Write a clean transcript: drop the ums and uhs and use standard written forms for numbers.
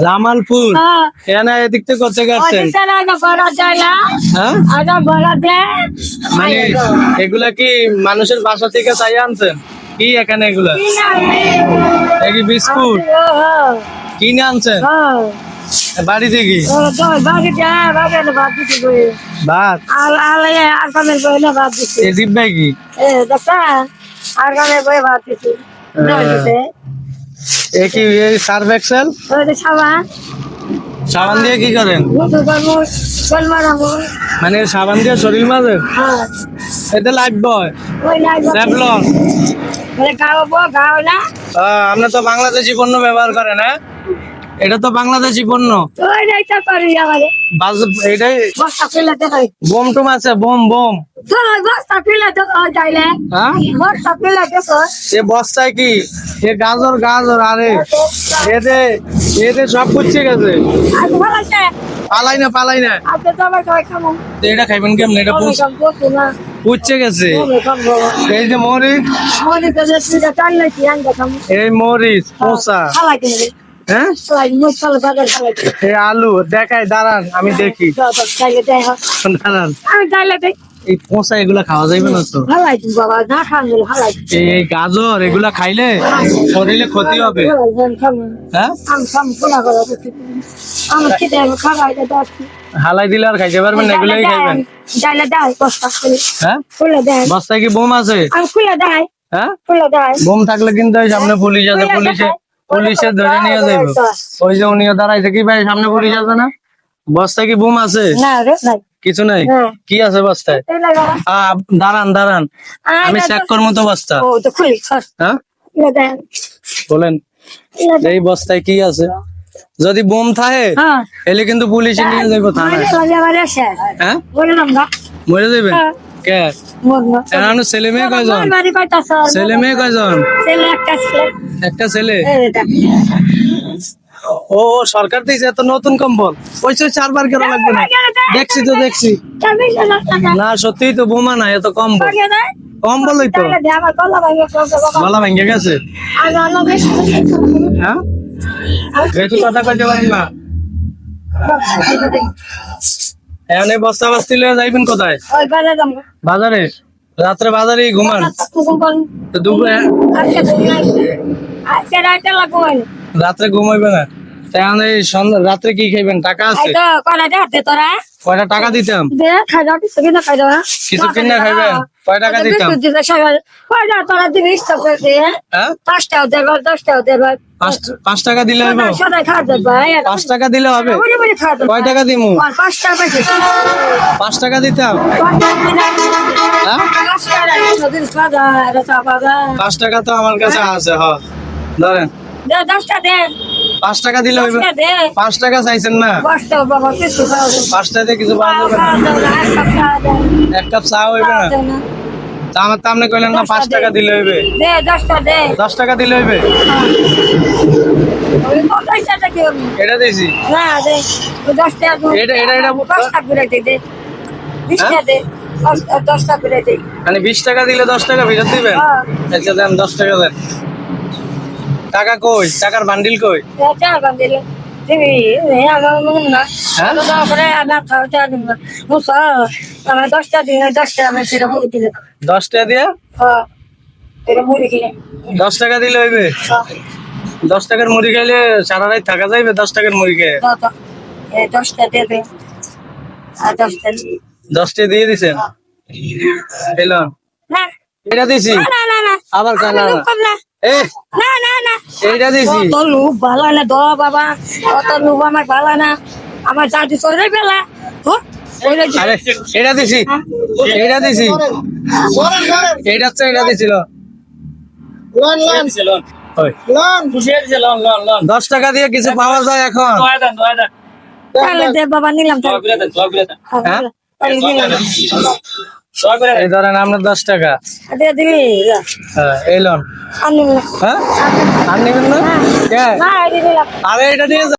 জামালপুর এখানে এদিক থেকে করতে গেছেন হ্যাঁ মানে এগুলা কি মানুষের বাসা থেকে চাই আনছেন কি এখানে এগুলা কি বিস্কুট কিনে আনছেন বাড়ি থেকে ভাত এদিক ভাই কি এ কি সার্ফ এক্সেল সাবান দিয়ে কি করেন মানে সাবান দিয়ে শরীর মাঝে এতে লাইফ বয় স্যাভলন আপনি তো বাংলাদেশি পণ্য ব্যবহার করেন হ্যাঁ এটা তো বাংলাদেশি পণ্য এটাই বোম টুম আছে বোম বোম বস্তায় কি এ গাজর গাজর আরে এতে এতে সব পুচ্ছে গেছে পালাই না এটা খাইবেন কেমন এটা পুচ্ছে গেছে এই যে মরিচ এই মরিচ পোষা হ্যাঁ এই আলু দেখাই দাঁড়ান আমি দেখি দাঁড়ান এই পোষা এগুলা খাওয়া যাবে না তো এই গাজর এগুলা খাইলে শরীরে ক্ষতি হবে হ্যাঁ হালাই দিলে আর খাইতে পারবেন না এগুলাই খাইবেন হ্যাঁ বস্তায় কি বোম আছে হ্যাঁ বোম থাকলে কিন্তু সামনে পুলিশ আছে পুলিশে ধরে নিয়ে যাবে ওই যে উনিও দাঁড়াইছে কি ভাই সামনে পুলিশ আছে না বস্তায় কি বোম আছে কিছু নাই কি আছে বস্তায় দাঁড়ান আমি চেক করবো তো বস্তা হ্যাঁ বলেন এই বস্তায় কি আছে যদি বোম থাকে এলে কিন্তু পুলিশে নিয়ে যাবো থানায় হ্যাঁ মরে যাবেন কে ছেলে মেয়ে কয়জন একটা ছেলে ও সরকার দিয়েছে এত নতুন কম্বল ওই 4বার কেন লাগবে না দেখছি না সত্যি তো বোমা না এত কম্বলই তো গলা ভেঙে গেছে হ্যাঁ বেশি কথা কইতে পারি না এখানে বস্তা বাস্তি লয়ে যাইবেন কোথায় বাজারে রাত্রে বাজারে ঘুমান দুপুরে রাত্রে ঘুমাইবে না তাহলে রাত্রে কি খাইবেন টাকা আছে কয়টা টাকা দিতাম কিছু কিনে খাইবেন কয় টাকা দিতাম 5 টাকা দিলে হবে 5 টাকা দিলে হবে কয় টাকা দিমু 5 টাকা দিতাম 5 টাকা তো আমার কাছে আছে হ্যাঁ ধরেন 5 টাকা দিলে হইবে 5 টাকা চাইছেন না 5 টাকা কিছু পাওয়া যাবে না এক কাপ চা হইবে না আমার তো আপনি কইলেন না 5 টাকা দিলে হইবে 10 টাকা দিলে হইবে এটা দিছি মানে 20 টাকা দিলে 10 টাকা ফেরত দিবেন আচ্ছা দেন 10 টাকা দেন টাকা কই টাকার বান্ডিল কই দশ টাকা দিয়ে 10 টাকা দিলে হইবে 10 টাকার মুড়ি খাইলে সারা রাত থাকা যাইবে 10 টাকার মুড়ি খেয়ে 10 টাকা দিয়ে দিছেন এলাম এটা দিছি আবার কানা এইটা দিছি লোক ভালো না দ বাবা অত লোক আমার ভালো না আমার জাতি চলে বেলা এটা দিছি এটা দিছি এটা দিছিল 10 টাকা দিয়ে কিছু পাওয়া যায় এখন বাবা নিলাম এই ধরেন আপনার 10 টাকা দিবি এলন হ্যাঁ আর নেবেন না আরে এটা নিয়ে